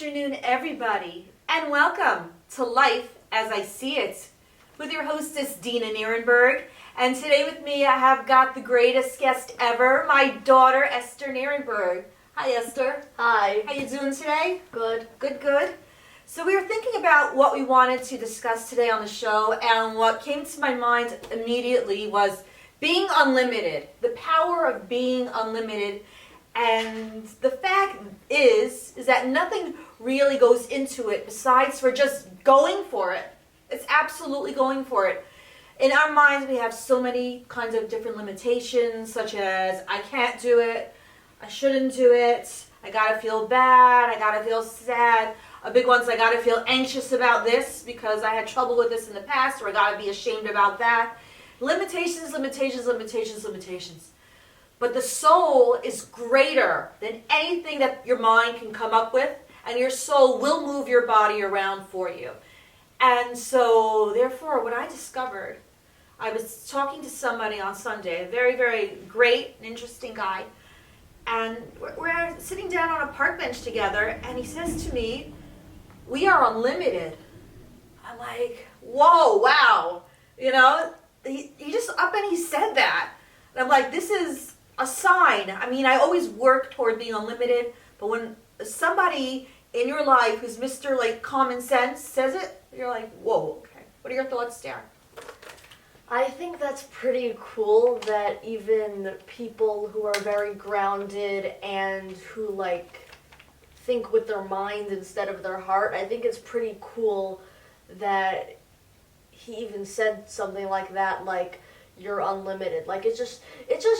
afternoon, everybody, and welcome to Life as I See It with your hostess, Dena and Nierenberg. And today with me, I have got the greatest guest ever, my daughter, Esther Nierenberg. Hi, Esther. Hi. How you doing today? Good. Good. So we were thinking about what we wanted to discuss today on the show, and what came to my mind immediately was being unlimited, the power of being unlimited. And the fact is that nothing really goes into it besides for just going for it. It's absolutely going for it. In our minds, we have so many kinds of different limitations, such as I can't do it, I shouldn't do it, I gotta feel bad, I gotta feel sad. A big one's I gotta feel anxious about this because I had trouble with this in the past, or I gotta be ashamed about that. Limitations. But the soul is greater than anything that your mind can come up with, and your soul will move your body around for you. And so, therefore, what I discovered, I was talking to somebody on Sunday, a very, very great and interesting guy, and we're sitting down on a park bench together, and he says to me, "We are unlimited." I'm like, whoa, wow. You know, he just up and he said that. And I'm like, this is a sign. I mean, I always work toward being unlimited, but when somebody in your life who's Mr. like common sense says it, you're like, whoa, okay. What are your thoughts there? I think that's pretty cool that even people who are very grounded and who like think with their mind instead of their heart, I think it's pretty cool that he even said something like that, like, you're unlimited. Like, it just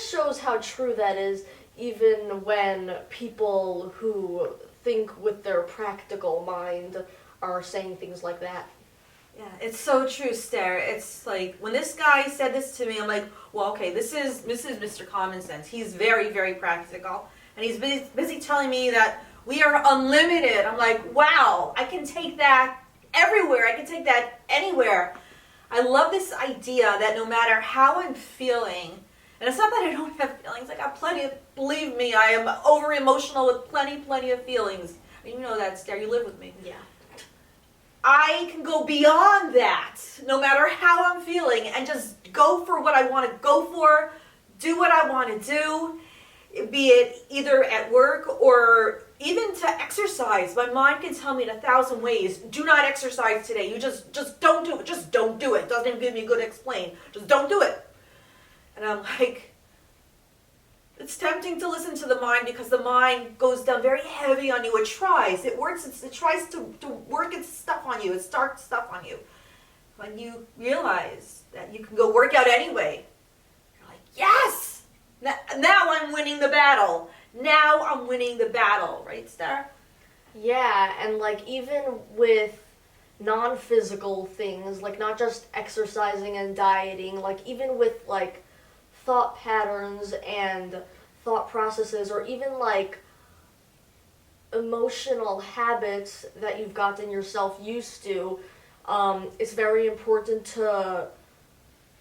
shows how true that is, even when people who think with their practical mind are saying things like that. Yeah, it's so true, Esther. It's like, when this guy said this to me, I'm like, well, okay, this is Mr. Common Sense. He's very, very practical. And he's busy telling me that we are unlimited. I'm like, wow, I can take that everywhere. I can take that anywhere. I love this idea that no matter how I'm feeling, and it's not that I don't have feelings, I got plenty of, believe me, I am over emotional with plenty of feelings. I mean, you know that, Esther, you live with me. Yeah. I can go beyond that, no matter how I'm feeling, and just go for what I want to go for, do what I want to do, be it either at work or even to exercise. My mind can tell me in 1,000 ways, do not exercise today. You just don't do it. Just don't do it. Doesn't even give me a good explain. Just don't do it. And I'm like, it's tempting to listen to the mind because the mind goes down very heavy on you. It tries. It works. It tries to work its stuff on you. It starts stuff on you. When you realize that you can go work out anyway, you're like, yes! Now I'm winning the battle. Now I'm winning the battle, right, Star? Yeah, and like even with non-physical things, like not just exercising and dieting, like even with like thought patterns and thought processes, or even like emotional habits that you've gotten yourself used to, it's very important to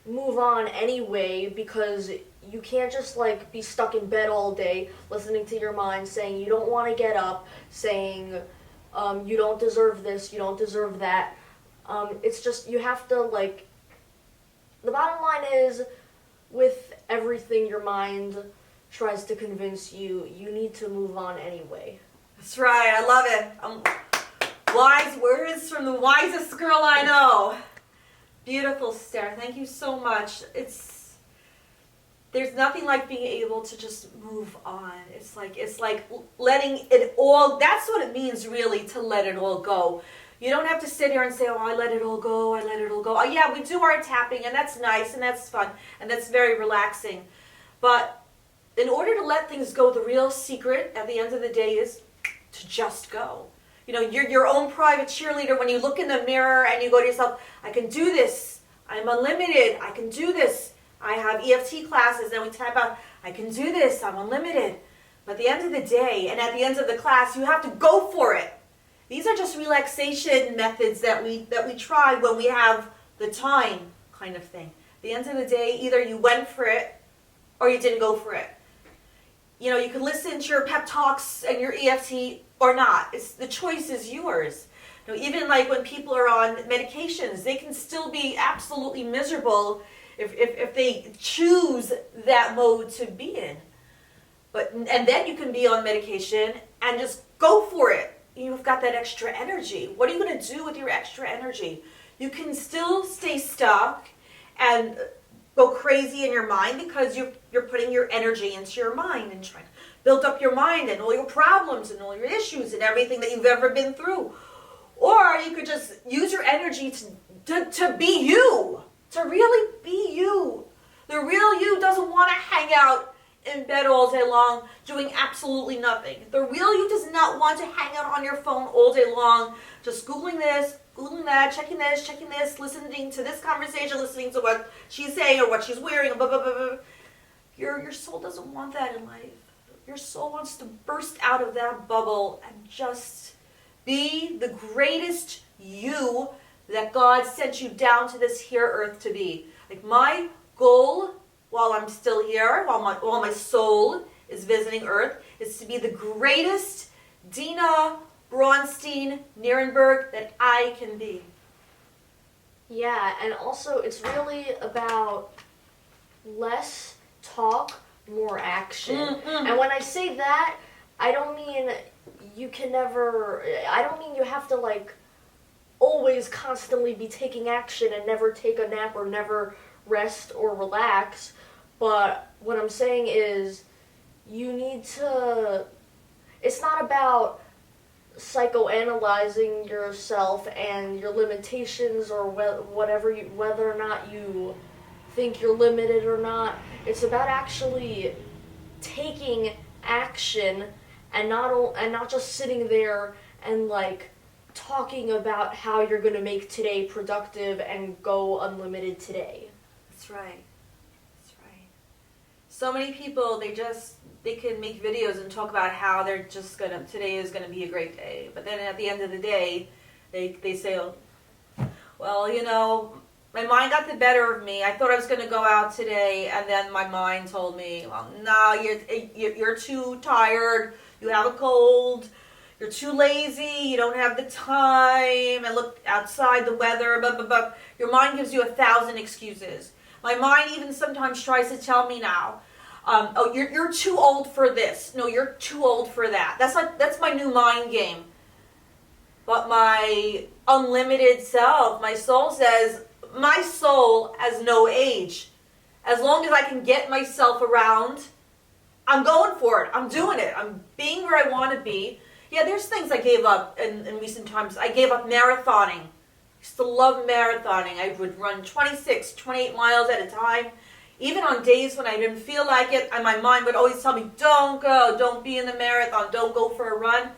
move on anyway, because you can't just like be stuck in bed all day listening to your mind saying you don't want to get up, saying you don't deserve this, you don't deserve that. It's just, you have to like, the bottom line is, with everything your mind tries to convince you, you need to move on anyway. That's right, I love it. Wise words from the wisest girl I know. Beautiful, Esther. Thank you so much. There's nothing like being able to just move on. It's like letting it all, that's what it means really, to let it all go. You don't have to sit here and say, oh, I let it all go, I let it all go. Oh, yeah, we do our tapping, and that's nice, and that's fun, and that's very relaxing. But in order to let things go, the real secret at the end of the day is to just go. You know, you're your own private cheerleader. When you look in the mirror and you go to yourself, I can do this. I'm unlimited. I can do this. I have EFT classes and we tap out, I can do this. I'm unlimited. But at the end of the day and at the end of the class, you have to go for it. These are just relaxation methods that we try when we have the time, kind of thing. At the end of the day, either you went for it or you didn't go for it. You can listen to your pep talks and your EFT or not. The choice is yours. Even like when people are on medications, they can still be absolutely miserable if they choose that mode to be in. And then you can be on medication and just go for it. You've got that extra energy. What are you going to do with your extra energy? You can still stay stuck and go crazy in your mind because you're putting your energy into your mind and trying to build up your mind and all your problems and all your issues and everything that you've ever been through. Or you could just use your energy to be you, to really be you. The real you doesn't want to hang out in bed all day long doing absolutely nothing. The real you does not want to hang out on your phone all day long, just Googling this, Googling that, checking this, listening to this conversation, listening to what she's saying or what she's wearing, blah, blah, blah, blah. Your soul doesn't want that in life. Your soul wants to burst out of that bubble and just be the greatest you that God sent you down to this here earth to be. Like my goal while I'm still here, while my soul is visiting earth, is to be the greatest Dena Nierenberg that I can be. Yeah, and also it's really about less talk, more action. Mm-hmm. And when I say that, I don't mean I don't mean you have to like always constantly be taking action and never take a nap or never rest or relax. But what I'm saying is you need to, it's not about psychoanalyzing yourself and your limitations or whether or not you think you're limited or not. It's about actually taking action and not just sitting there and like talking about how you're going to make today productive and go unlimited today. That's right. That's right. So many people, they can make videos and talk about how they're just today is gonna be a great day. But then at the end of the day, they say, oh, well, my mind got the better of me. I thought I was going to go out today, and then my mind told me, well, no, you're too tired. You have a cold. You're too lazy. You don't have the time. And look outside the weather. Blah, blah, blah. Your mind gives you 1,000 excuses. My mind even sometimes tries to tell me now, oh, you're too old for this. No, you're too old for that. That's my new mind game. But my unlimited self, my soul says, my soul has no age. As long as I can get myself around, I'm going for it. I'm doing it. I'm being where I want to be. Yeah, there's things I gave up in recent times. I gave up marathoning. I used to love marathoning. I would run 26, 28 miles at a time. Even on days when I didn't feel like it, and my mind would always tell me, don't go, don't be in the marathon, don't go for a run.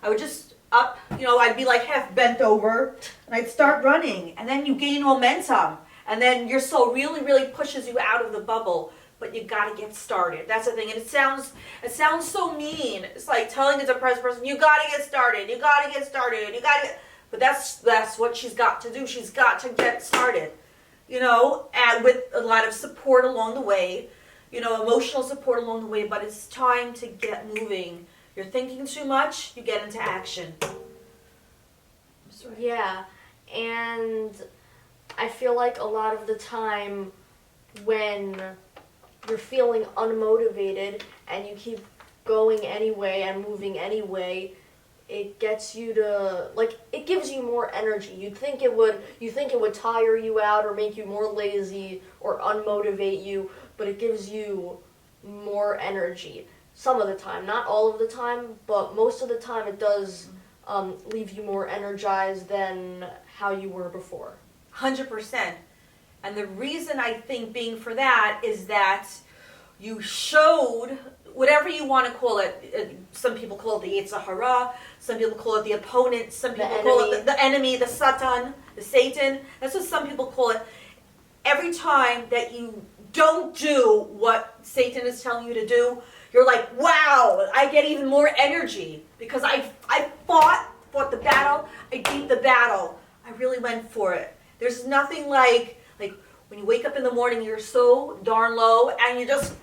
I would just I'd be like half bent over, and I'd start running, and then you gain momentum, and then your soul really, really pushes you out of the bubble, but you got to get started. That's the thing, and it sounds so mean. It's like telling a depressed person, you got to get started, but that's what she's got to do. She's got to get started, and with a lot of support along the way, emotional support along the way, but it's time to get moving. You're thinking too much, you get into action. Yeah, and I feel like a lot of the time when you're feeling unmotivated and you keep going anyway and moving anyway, it gets you to, it gives you more energy. You think it would tire you out or make you more lazy or unmotivate you, but it gives you more energy. Some of the time, not all of the time, but most of the time it does leave you more energized than how you were before. 100%. And the reason I think being for that is that you showed, whatever you want to call it, some people call it the Yetzer Hara, some people call it the opponent, some people call it the enemy, the Satan, the Satan. That's what some people call it. Every time that you don't do what Satan is telling you to do, you're like, wow, I get even more energy because I fought the battle, I beat the battle. I really went for it. There's nothing like when you wake up in the morning, you're so darn low and you just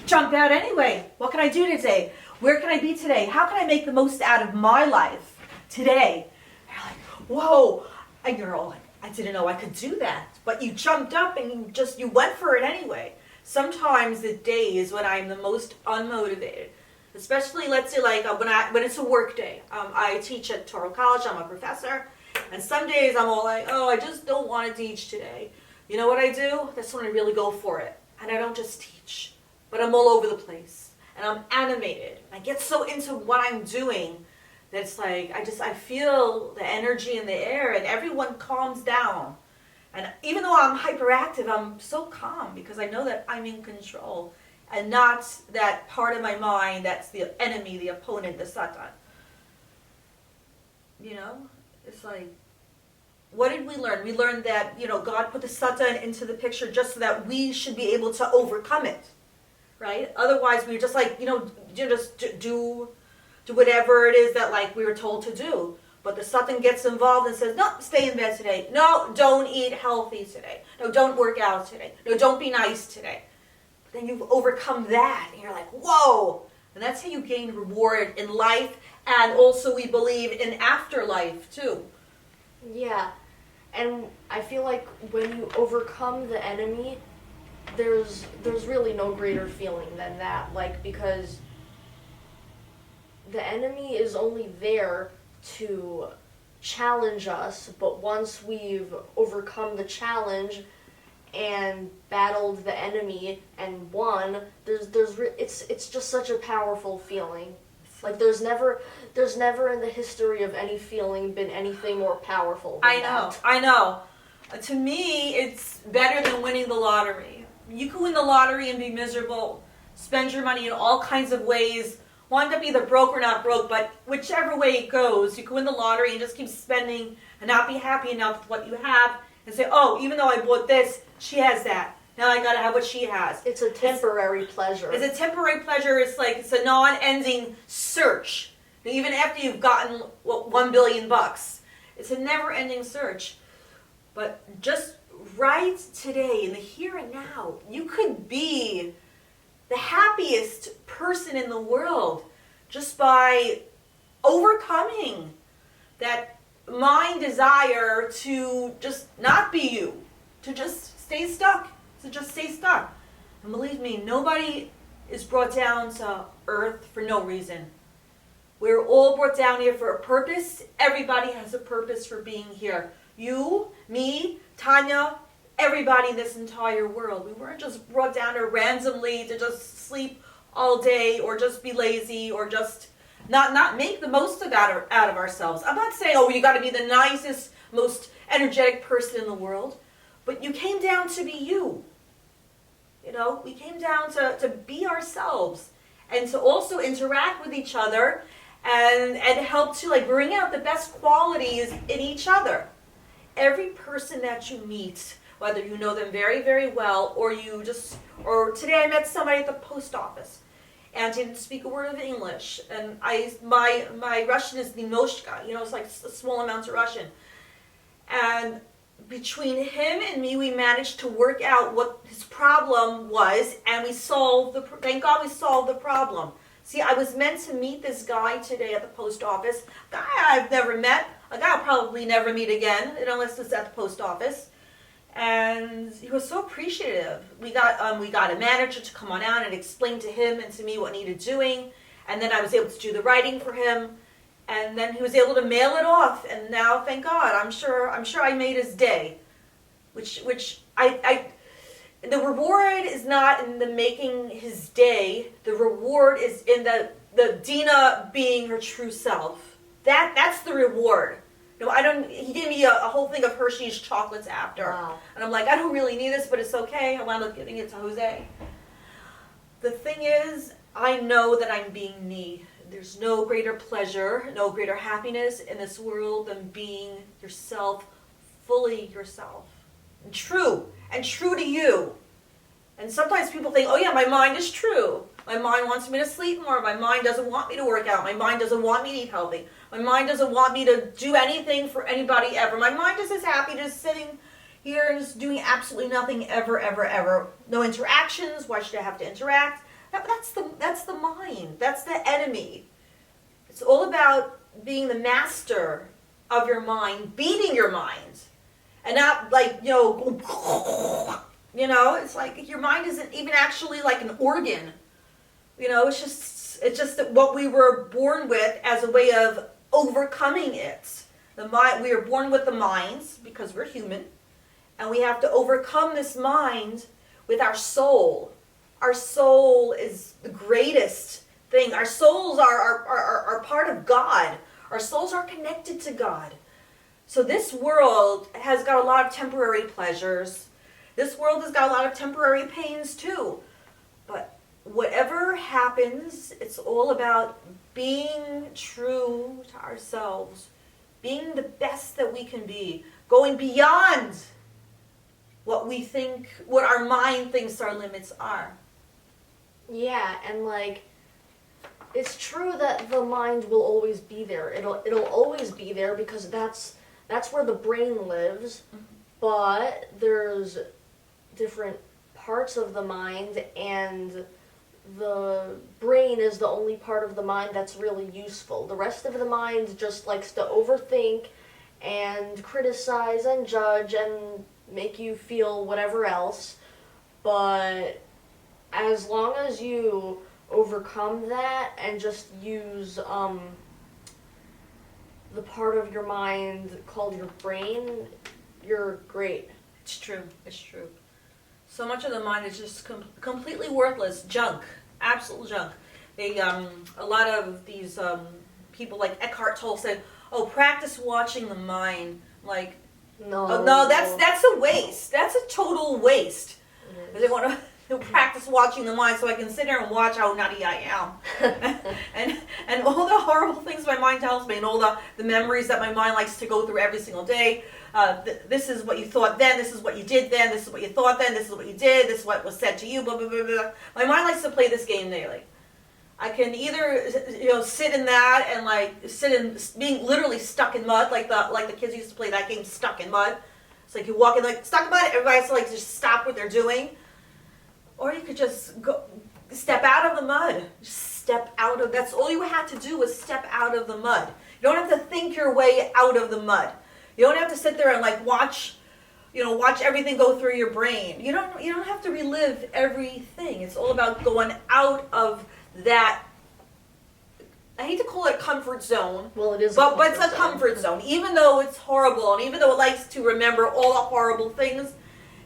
jump out anyway. What can I do today? Where can I be today? How can I make the most out of my life today? And you're like, whoa. And you're all like, I didn't know I could do that. But you jumped up and you went for it anyway. Sometimes the days when I'm the most unmotivated, especially let's say like when it's a work day. I teach at Toro College, I'm a professor. And some days I'm all like, oh, I just don't want to teach today. You know what I do? That's when I really go for it. And I don't just teach, but I'm all over the place. And I'm animated. I get so into what I'm doing that it's like, I feel the energy in the air and everyone calms down. And even though I'm hyperactive, I'm so calm because I know that I'm in control and not that part of my mind that's the enemy, the opponent, the Satan. You know? It's like, what did we learn? We learned that, God put the Satan into the picture just so that we should be able to overcome it. Right? Otherwise, we're just like, just do whatever it is that like we were told to do. But the Satan gets involved and says, no, stay in bed today. No, don't eat healthy today. No, don't work out today. No, don't be nice today. But then you've overcome that, and you're like, whoa. And that's how you gain reward in life, and also we believe in afterlife, too. Yeah, and I feel like when you overcome the enemy, there's really no greater feeling than that. Like, because the enemy is only there to challenge us, but once we've overcome the challenge and battled the enemy and won, it's just such a powerful feeling. Like there's never in the history of any feeling been anything more powerful than that. I know. To me, it's better than winning the lottery. You can win the lottery and be miserable, spend your money in all kinds of ways, wind up either broke or not broke, but whichever way it goes, you can win the lottery and just keep spending and not be happy enough with what you have and say, oh, even though I bought this, she has that. Now I gotta have what she has. It's a temporary pleasure. It's a temporary pleasure. It's like, it's a non-ending search. Even after you've gotten, $1 billion. It's a never-ending search. But just right today, in the here and now, you could be the happiest person in the world just by overcoming that mind desire to just not be you, to just stay stuck, And believe me, nobody is brought down to earth for no reason. We're all brought down here for a purpose. Everybody has a purpose for being here. You, me, Tanya, everybody in this entire world. We weren't just brought down here randomly to just sleep all day or just be lazy or just not make the most out of ourselves. I'm not saying, you got to be the nicest, most energetic person in the world. But you came down to be you. We came down to be ourselves and to also interact with each other and help to like bring out the best qualities in each other. Every person that you meet, whether you know them very, very well or today I met somebody at the post office and he didn't speak a word of English and my Russian is Nimoshka, it's like a small amount of Russian. And between him and me, we managed to work out what his problem was, and thank God we solved the problem. See, I was meant to meet this guy today at the post office, a guy I've never met, a guy I'll probably never meet again, unless it's at the post office. And he was so appreciative. We got a manager to come on out and explain to him and to me what needed doing, and then I was able to do the writing for him. And then he was able to mail it off, and now, thank God, I'm sure I made his day. Which the reward is not in the making his day. The reward is in the Dena being her true self. That's the reward. He gave me a whole thing of Hershey's chocolates after. Wow. And I'm like, I don't really need this, but it's okay. I wound up giving it to Jose. The thing is, I know that I'm being me. There's no greater pleasure, no greater happiness in this world than being yourself, fully yourself. And true to you. And sometimes people think, oh yeah, my mind is true. My mind wants me to sleep more. My mind doesn't want me to work out. My mind doesn't want me to eat healthy. My mind doesn't want me to do anything for anybody ever. My mind is just happy just sitting here and just doing absolutely nothing ever, ever, ever. No interactions. Why should I have to interact? That's the mind. That's the enemy. It's all about being the master of your mind, beating your mind, and not like it's like your mind isn't even actually like an organ. It's just that what we were born with as a way of overcoming it. The mind, we are born with the minds because we're human, and we have to overcome this mind with our soul. Our soul is the greatest thing. Our souls are part of God. Our souls are connected to God. So this world has got a lot of temporary pleasures. This world has got a lot of temporary pains too. But whatever happens, it's all about being true to ourselves, being the best that we can be, going beyond what our mind thinks our limits are. Yeah, and like, it's true that the mind will always be there. It'll always be there because that's where the brain lives. Mm-hmm. But there's different parts of the mind, and the brain is the only part of the mind that's really useful. The rest of the mind just likes to overthink and criticize and judge and make you feel whatever else. But as long as you overcome that and just use the part of your mind called your brain, you're great. It's true. It's true. So much of the mind is just completely worthless, junk, absolute junk. They a lot of these people like Eckhart Tolle said, "Oh, practice watching the mind." Like, no, that's a waste. That's a total waste. They want to practice watching the mind so I can sit there and watch how nutty I am. and all the horrible things my mind tells me, and all the memories that my mind likes to go through every single day. This is what you thought then, this is what you did then, this is what you thought then, this is what you did, this is what was said to you, blah, blah, blah, blah. My mind likes to play this game daily. I can either, sit in that and sit in being literally stuck in mud, like the kids used to play that game, Stuck in Mud. It's like you walk in stuck in mud, everybody has to just stop what they're doing. Or you could just step out of the mud. That's all you had to do was step out of the mud. You don't have to think your way out of the mud. You don't have to sit there and watch everything go through your brain. You don't have to relive everything. It's all about going out of that. I hate to call it a comfort zone. Well, it is. But it's a comfort zone. Even though it's horrible, and even though it likes to remember all the horrible things,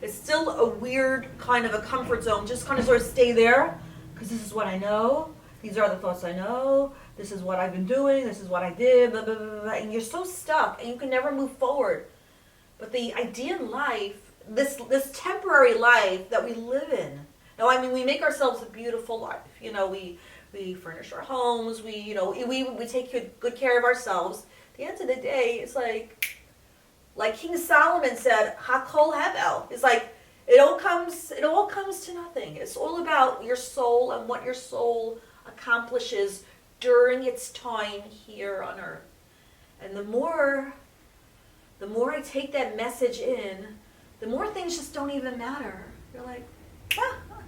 it's still a weird kind of a comfort zone. Just kind of sort of stay there, because this is what I know. These are the thoughts I know. This is what I've been doing. This is what I did. Blah, blah, blah, blah. And you're so stuck, and you can never move forward. But the idea in life, this temporary life that we live in. Now, I mean, we make ourselves a beautiful life. We furnish our homes. We take good care of ourselves. At the end of the day, it's like King Solomon said, "Hakol Hevel." It's like it all comes to nothing. It's all about your soul and what your soul accomplishes during its time here on earth. And the more I take that message in, the more things just don't even matter. You're like,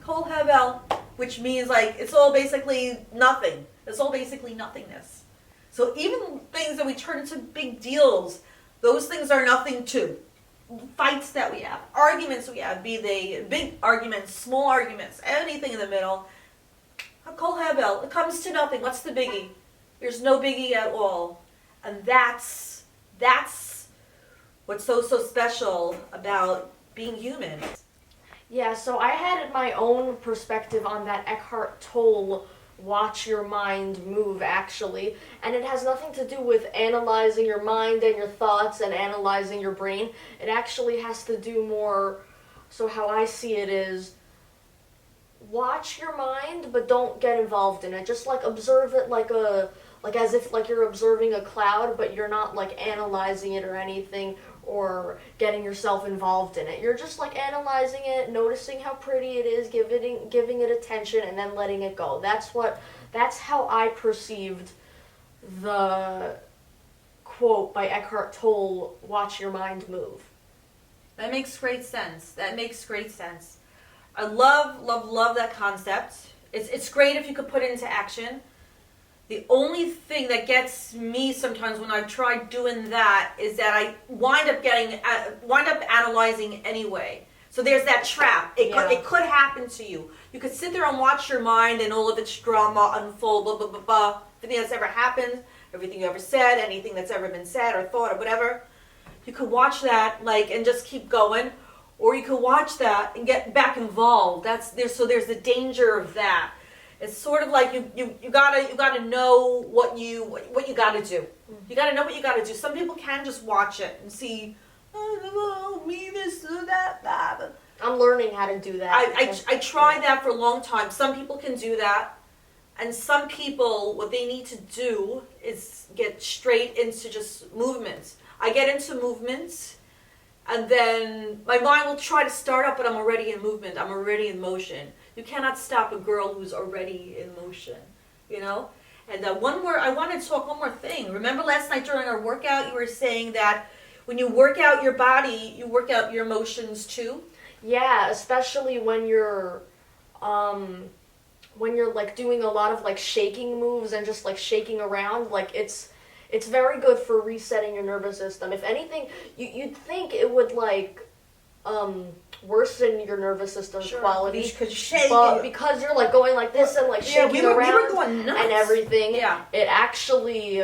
Kol Havel, which means it's all basically nothing. It's all basically nothingness. So even things that we turn into big deals, those things are nothing too. Fights that we have, arguments we have, be they big arguments, small arguments, anything in the middle, Kol Havel, it comes to nothing. What's the biggie? There's no biggie at all. And that's what's so special about being human. Yeah, so I had my own perspective on that Eckhart Tolle watch your mind move, actually. And it has nothing to do with analyzing your mind and your thoughts and analyzing your brain. It actually has to do more, so how I see it is, watch your mind, but don't get involved in it. Just observe it as if you're observing a cloud, but you're not analyzing it or anything, or getting yourself involved in it. You're just analyzing it, noticing how pretty it is, giving it attention, and then letting it go. That's how I perceived the quote by Eckhart Tolle, "Watch your mind move." That makes great sense. I love that concept. It's great if you could put it into action. The only thing that gets me sometimes when I've tried doing that is that I wind up analyzing anyway. So there's that trap. It could happen to you. You could sit there and watch your mind and all of its drama unfold, blah, blah, blah, blah. Everything that's ever happened, everything you ever said, anything that's ever been said or thought or whatever. You could watch that and just keep going. Or you could watch that and get back involved. So there's the danger of that. It's sort of like you gotta know what you gotta do. You gotta know what you gotta do. Some people can just watch it and see, oh, me this, that. I'm learning how to do that. I tried that for a long time. Some people can do that, and some people, what they need to do is get straight into just movements. I get into movements. And then my mind will try to start up, but I'm already in movement. I'm already in motion. You cannot stop a girl who's already in motion, you know? And I wanted to talk one more thing. Remember last night during our workout, you were saying that when you work out your body, you work out your emotions too? Yeah, especially when you're like doing a lot of like shaking moves and just like shaking around, like it's very good for resetting your nervous system. If anything, you'd think it would like worsen your nervous system's quality. But because you're like going like this and like shaking around we were going nuts. And everything, yeah. It actually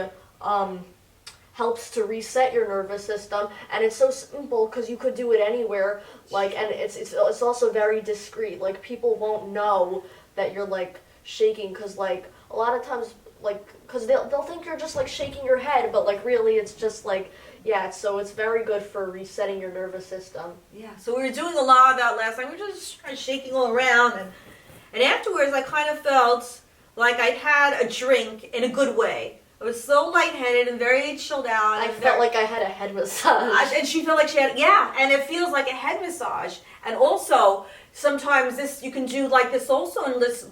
helps to reset your nervous system. And it's so simple because you could do it anywhere. Like, and it's also very discreet. Like people won't know that you're like shaking because like a lot of times because they'll think you're just like shaking your head, but like really it's just like, so it's very good for resetting your nervous system. Yeah, so we were doing a lot of that last night. We were just kind of shaking all around, and afterwards I kind of felt like I'd had a drink in a good way. I was so lightheaded and very chilled out. I felt like I had a head massage. And she felt like she had, and it feels like a head massage. And also, sometimes you can do like this also, and this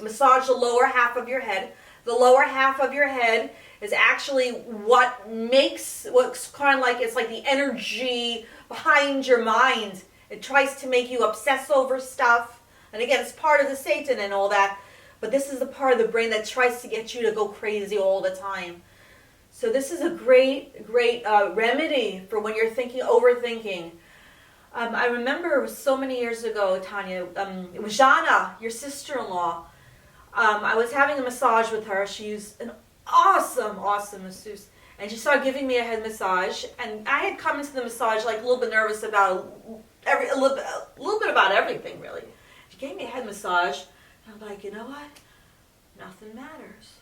massage the lower half of your head. The lower half of your head is actually what's kind of like, it's like the energy behind your mind. It tries to make you obsess over stuff. And again, it's part of the Satan and all that. But this is the part of the brain that tries to get you to go crazy all the time. So this is a great remedy for when you're overthinking. I remember it was so many years ago, Tanya. It was Jana, your sister-in-law. I was having a massage with her. She's an awesome masseuse. And she started giving me a head massage. And I had come into the massage like a little bit nervous about a little bit about everything, really. She gave me a head massage. And I'm like, you know what? Nothing matters.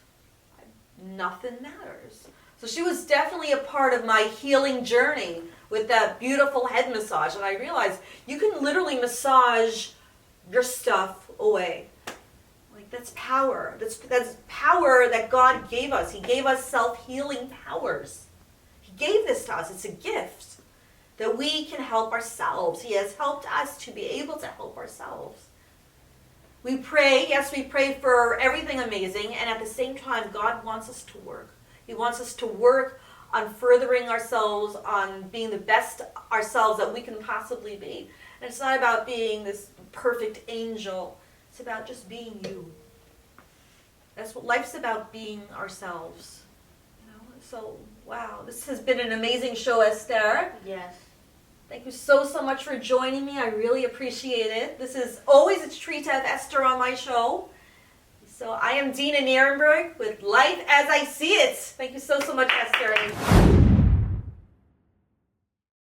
Nothing matters. So she was definitely a part of my healing journey with that beautiful head massage. And I realized you can literally massage your stuff away. That's power. That's power that God gave us. He gave us self-healing powers. He gave this to us. It's a gift that we can help ourselves. He has helped us to be able to help ourselves. We pray for everything amazing, and at the same time, God wants us to work. He wants us to work on furthering ourselves, on being the best ourselves that we can possibly be. And it's not about being this perfect angel. It's about just being you. That's what life's about, being ourselves. You know? So, wow, this has been an amazing show, Esther. Yes. Thank you so much for joining me. I really appreciate it. This is always a treat to have Esther on my show. So I am Dena Nierenberg with Life as I See It. Thank you so much, Esther.